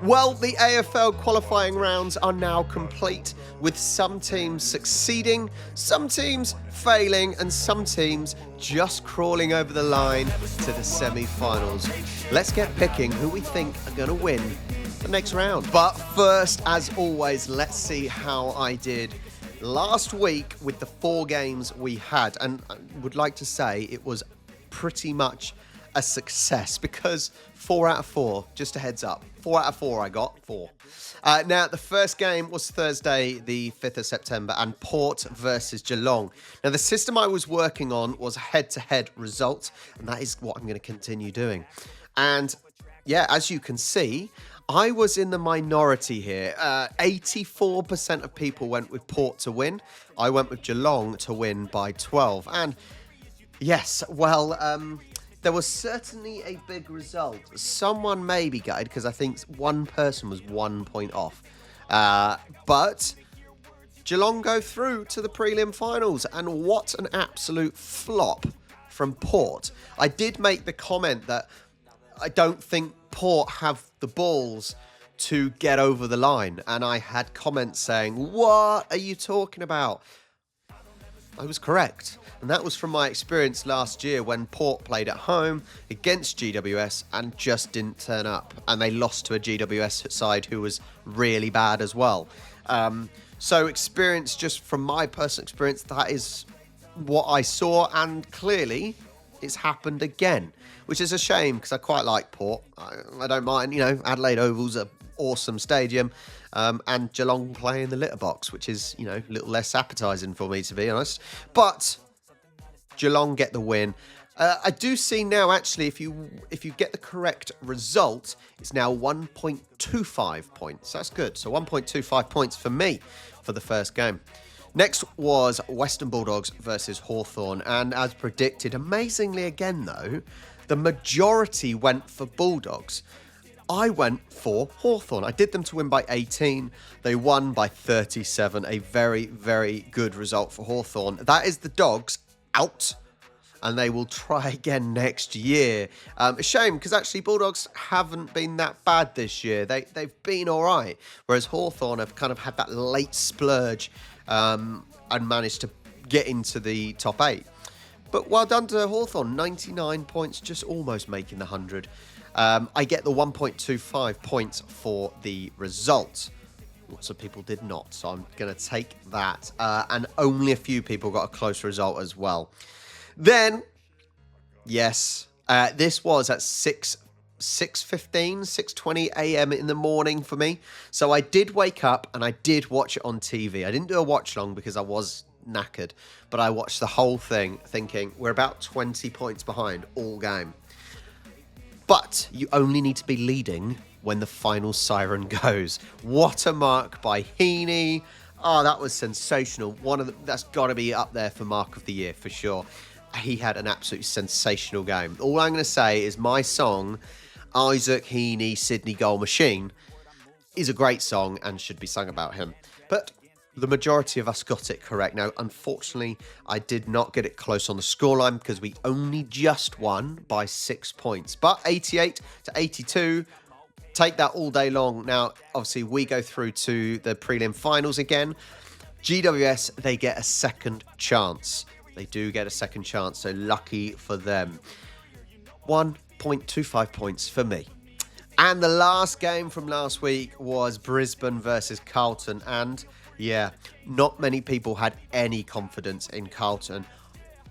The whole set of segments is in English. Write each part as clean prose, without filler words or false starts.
Well, the AFL qualifying rounds are now complete, with some teams succeeding, some teams failing, and some teams just crawling over the line to the semi-finals. Let's get picking who we think are going to win the next round. But first, as always, let's see how I did last week with the 4 games we had. And I would like to say it was pretty much a success because 4 out of 4, just a heads up, 4 out of 4 I got, 4. Now, the first game was Thursday, the 5th of September, and Port versus Geelong. Now, the system I was working on was a head-to-head result, and that is what I'm going to continue doing. And yeah, as you can see, I was in the minority here. 84% of people went with Port to win. I went with Geelong to win by 12. And yes, well, there was certainly a big result. Someone may be gutted because I think one person was 1 point off. But Geelong go through to the Prelim Finals. And what an absolute flop from Port. I did make the comment that I don't think Port have the balls to get over the line. And I had comments saying, what are you talking about? I was correct. And that was from my experience last year when Port played at home against GWS and just didn't turn up. And they lost to a GWS side who was really bad as well. So experience, just from my personal experience, that is what I saw. And clearly it's happened again, which is a shame because I quite like Port. I don't mind, Adelaide Oval's an awesome stadium. And Geelong play in the litter box, which is, a little less appetising for me, to be honest. But Geelong get the win. I do see now, actually, if you get the correct result, it's now 1.25 points. That's good. So 1.25 points for me for the first game. Next was Western Bulldogs versus Hawthorn. And as predicted, amazingly again, though, the majority went for Bulldogs. I went for Hawthorn. I did them to win by 18. They won by 37. A very, very good result for Hawthorn. That is the Dogs out, and they will try again next year. A shame, because actually Bulldogs haven't been that bad this year. They've been all right, whereas Hawthorn have kind of had that late splurge and managed to get into the top 8. But well done to Hawthorn, 99 points, just almost making the 100. I get the 1.25 points for the result. Lots of people did not, so I'm going to take that. And only a few people got a close result as well. Then, yes, this was at 6:20 a.m. in the morning for me. So I did wake up and I did watch it on TV. I didn't do a watch long because I was knackered, but I watched the whole thing thinking we're about 20 points behind all game. But you only need to be leading when the final siren goes. What a mark by Heaney. Oh, that was sensational. That's got to be up there for mark of the year for sure. He had an absolutely sensational game. All I'm going to say is my song, Isaac Heaney, Sydney Goal Machine, is a great song and should be sung about him. But the majority of us got it correct. Now, unfortunately, I did not get it close on the scoreline because we only just won by 6 points. But 88-82, take that all day long. Now, obviously, we go through to the prelim finals again. GWS, they get a second chance. They do get a second chance, so lucky for them. 1.25 points for me. And the last game from last week was Brisbane versus Carlton. And yeah, not many people had any confidence in Carlton.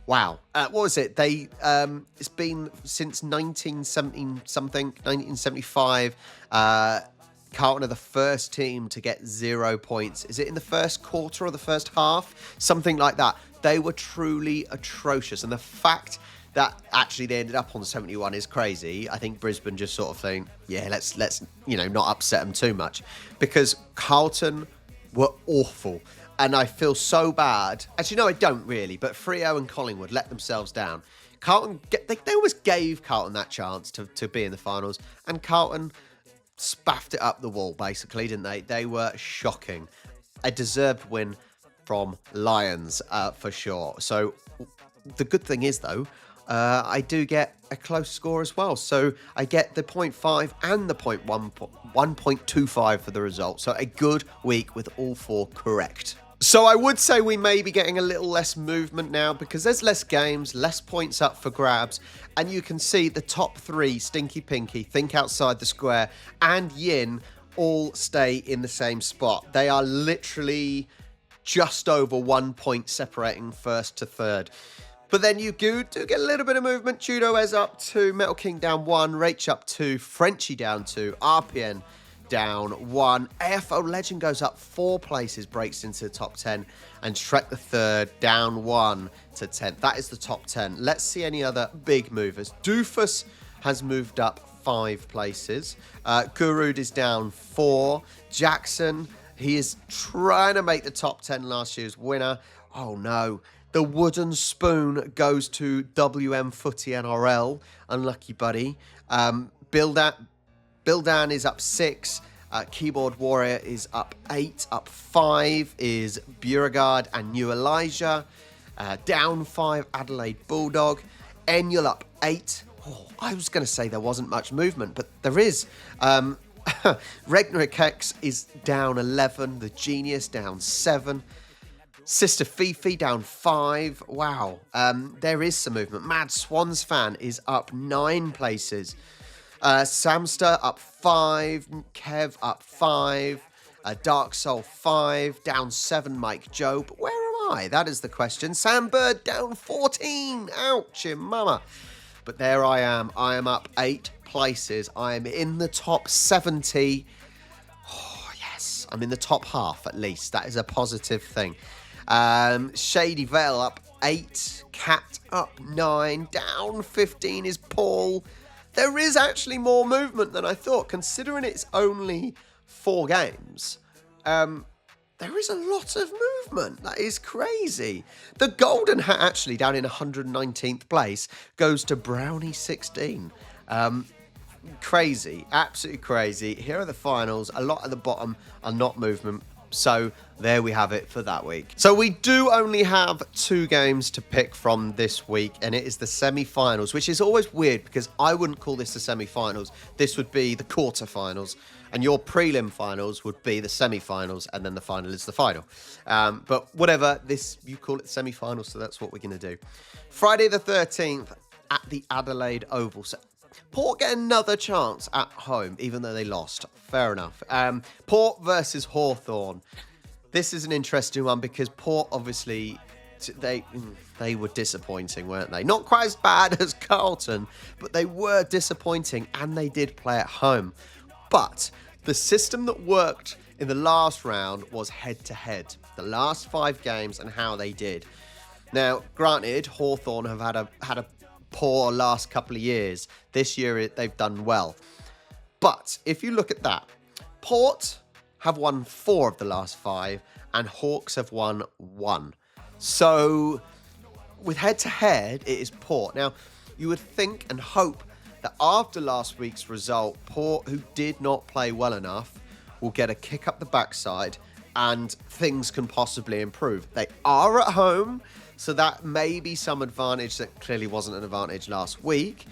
Wow. What was it? It's been since 1975. Carlton are the first team to get 0 points. Is it in the first quarter or the first half? Something like that. They were truly atrocious. And the fact that actually they ended up on 71 is crazy. I think Brisbane just sort of think, yeah, let's not upset them too much. Because Carlton were awful. And I feel so bad. Actually, no, I don't really. But Freo and Collingwood let themselves down. Carlton, they always gave Carlton that chance to be in the finals. And Carlton spaffed it up the wall, basically, didn't they? They were shocking. A deserved win from Lions, for sure. So the good thing is, though, I do get a close score as well. So I get the 0.5 and the 1.25 for the result. So a good week with all 4 correct. So I would say we may be getting a little less movement now because there's less games, less points up for grabs. And you can see the top 3, Stinky Pinky, Think Outside the Square, and Yin all stay in the same spot. They are literally just over 1 point separating first to third. But then you do get a little bit of movement. Judo is up 2, Metal King down 1, Rach up 2, Frenchie down 2, RPN down 1. AFL Legend goes up 4 places, breaks into the top 10, and Shrek the Third down 1 to 10. That is the top 10. Let's see any other big movers. Doofus has moved up 5 places. Gurud is down 4. Jackson, he is trying to make the top 10 last year's winner. Oh no. The wooden spoon goes to WM Footy NRL. Unlucky buddy. Bildan is up 6. Keyboard Warrior is up 8. Up 5 is Beauregard and New Elijah. Down 5, Adelaide Bulldog. Enul up 8. Oh, I was going to say there wasn't much movement, but there is. Regner X is down 11. The Genius down 7. Sister Fifi down 5. Wow. There is some movement. Mad Swans fan is up 9 places. Samster up 5. Kev up 5. Dark Soul 5. Down 7, Mike Joe. But where am I? That is the question. Sambird down 14. Ouch, your mama. But there I am. I am up 8 places. I am in the top 70. Oh, yes. I'm in the top half, at least. That is a positive thing. Shady Vale up 8. Cat up 9. Down 15 is Paul. There is actually more movement than I thought, considering it's only 4 games. There is a lot of movement. That is crazy. The golden hat actually down in 119th place goes to Brownie 16. Crazy, absolutely crazy. Here are the finals. A lot at the bottom are not movement. So there we have it for that week. So we do only have 2 games to pick from this week, and it is the semi-finals, which is always weird because I wouldn't call this the semi-finals. This would be the quarter-finals, and your prelim finals would be the semi-finals, and then the final is the final. But whatever, you call it the semi-finals, so that's what we're going to do. Friday the 13th at the Adelaide Oval. So Port get another chance at home, even though they lost. Fair enough. Port versus Hawthorn. This is an interesting one because Port, obviously, they were disappointing, weren't they? Not quite as bad as Carlton, but they were disappointing, and they did play at home. But the system that worked in the last round was head-to-head. The last 5 games and how they did. Now, granted, Hawthorn have had a poor last couple of years. This year they've done well. But if you look at that, Port have won 4 of the last 5 and Hawks have won 1. So with head-to-head, it is Port. Now, you would think and hope that after last week's result, Port, who did not play well enough, will get a kick up the backside and things can possibly improve. They are at home, so that may be some advantage that clearly wasn't an advantage last week.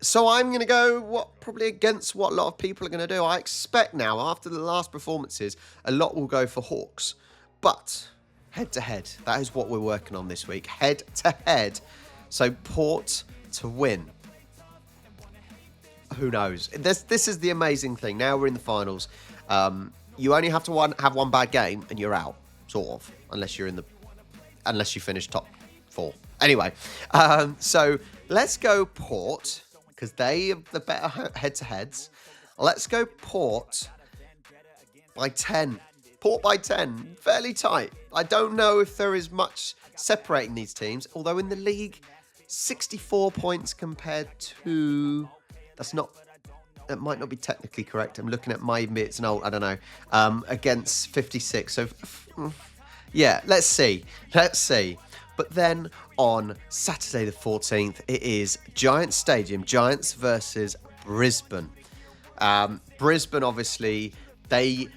So I'm going to go probably against what a lot of people are going to do. I expect now, after the last performances, a lot will go for Hawks. But head-to-head, that is what we're working on this week. Head-to-head. So Port to win. Who knows? This is the amazing thing. Now we're in the finals. You only have to have one bad game and you're out, sort of, unless you finish top 4. Anyway, so let's go Port, because they have the better head-to-heads. Let's go Port by 10. Port by 10, fairly tight. I don't know if there is much separating these teams, although in the league, 64 points compared to... That might not be technically correct. I'm looking at maybe it's an old, I don't know, against 56. So, yeah, let's see. But then on Saturday the 14th, it is Giants Stadium, Giants versus Brisbane. Brisbane, obviously, they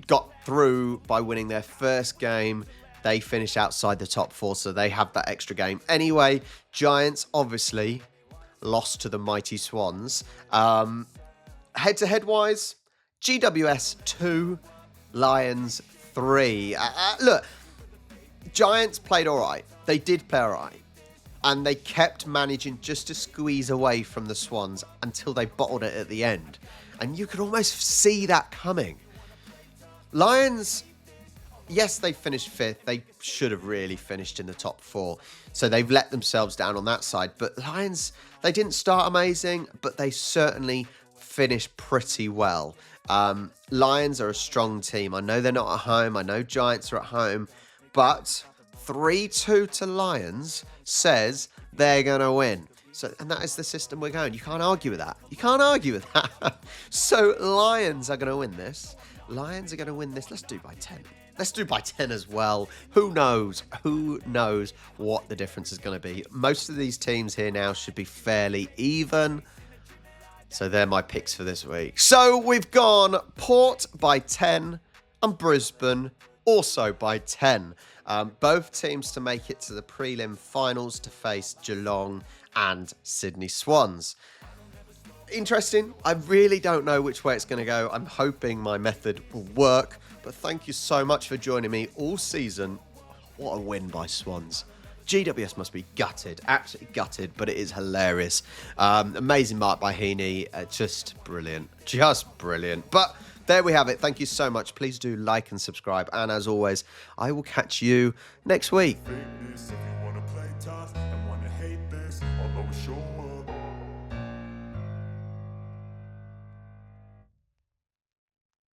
got through by winning their first game. They finish outside the top 4, so they have that extra game. Anyway, Giants obviously lost to the mighty Swans. Head-to-head wise, GWS 2, Lions 3. Look, Giants played all right. They did play all right. And they kept managing just to squeeze away from the Swans until they bottled it at the end. And you could almost see that coming. Lions, yes, they finished 5th. They should have really finished in the top 4. So they've let themselves down on that side. But Lions, they didn't start amazing, but they certainly finished pretty well. Lions are a strong team. I know they're not at home. I know Giants are at home. But 3-2 to Lions says they're going to win. So, and that is the system we're going. You can't argue with that. You can't argue with that. So Lions are going to win this. Lions are going to win this. Let's do by 10. Let's do by 10 as well. Who knows? Who knows what the difference is going to be? Most of these teams here now should be fairly even. So they're my picks for this week. So we've gone Port by 10 and Brisbane also by 10. Both teams to make it to the Prelim Finals to face Geelong and Sydney Swans. Interesting. I really don't know which way it's going to go. I'm hoping my method will work. But thank you so much for joining me all season. What a win by Swans. GWS must be gutted, absolutely gutted, but it is hilarious. Amazing mark by Heaney. Just brilliant. Just brilliant. But there we have it. Thank you so much. Please do like and subscribe. And as always, I will catch you next week.